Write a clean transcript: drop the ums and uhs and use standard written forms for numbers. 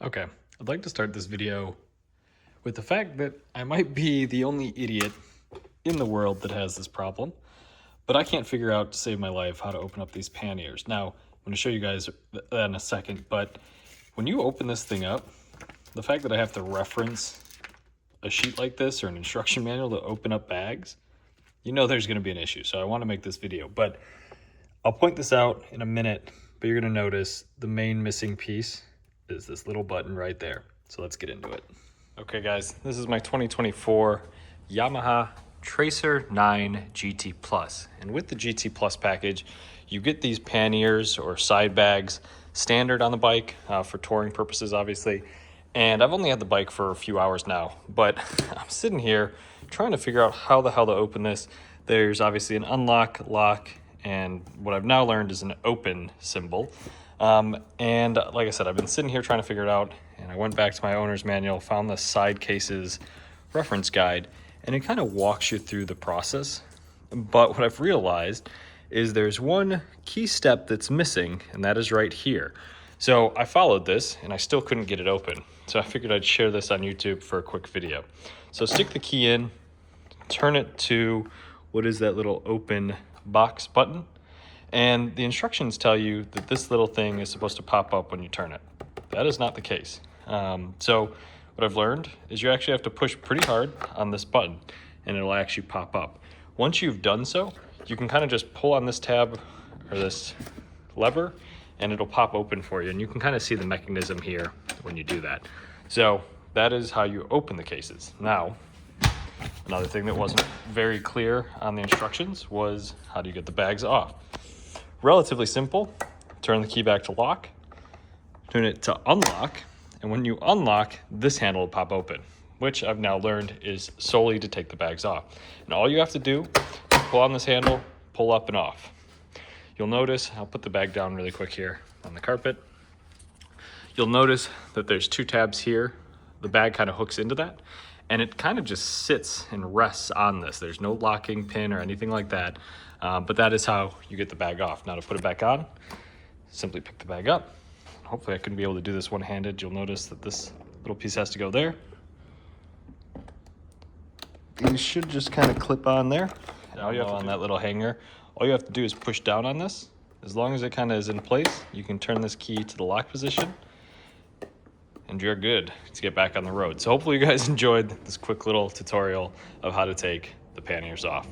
Okay, I'd like to start this video with the fact that I might be the only idiot in the world that has this problem, but I can't figure out, to save my life, how to open up these panniers. Now, I'm going to show you guys that in a second, but when you open this thing up, the fact that I have to reference a sheet like this or an instruction manual to open up bags, you know there's going to be an issue. So I want to make this video, but I'll point this out in a minute, but you're going to notice the main missing piece is this little button right there. So let's get into it. Okay guys, this is my 2024 Yamaha Tracer 9 GT Plus. And with the GT Plus package, you get these panniers or side bags standard on the bike for touring purposes, obviously. And I've only had the bike for a few hours now, but I'm sitting here trying to figure out how the hell to open this. There's obviously an unlock, lock, and what I've now learned is an open symbol. And like I said, I've been sitting here trying to figure it out, and I went back to my owner's manual, found the side cases reference guide, and it kind of walks you through the process. But what I've realized is there's one key step that's missing, and that is right here. So I followed this and I still couldn't get it open. So I figured I'd share this on YouTube for a quick video. So stick the key in, turn it to what is that little open box button. And the instructions tell you that this little thing is supposed to pop up when you turn it. That is not the case. So what I've learned is you actually have to push pretty hard on this button and it'll actually pop up. Once you've done so, you can kind of just pull on this tab or this lever and it'll pop open for you. And you can kind of see the mechanism here when you do that. So that is how you open the cases. Now, another thing that wasn't very clear on the instructions was how do you get the bags off? Relatively simple. Turn the key back to lock, turn it to unlock, and when you unlock, this handle will pop open, which I've now learned is solely to take the bags off. And all you have to do is pull on this handle, pull up and off. You'll notice, I'll put the bag down really quick here on the carpet. You'll notice that there's two tabs here. The bag kind of hooks into that, and it kind of just sits and rests on this. There's no locking pin or anything like that. But that is how you get the bag off. Now to put it back on, simply pick the bag up. Hopefully I can be able to do this one-handed. You'll notice that this little piece has to go there. These should just kind of clip on there. And all you have on that little hanger, all you have to do is push down on this. As long as it kind of is in place, you can turn this key to the lock position and you're good to get back on the road. So hopefully you guys enjoyed this quick little tutorial of how to take the panniers off.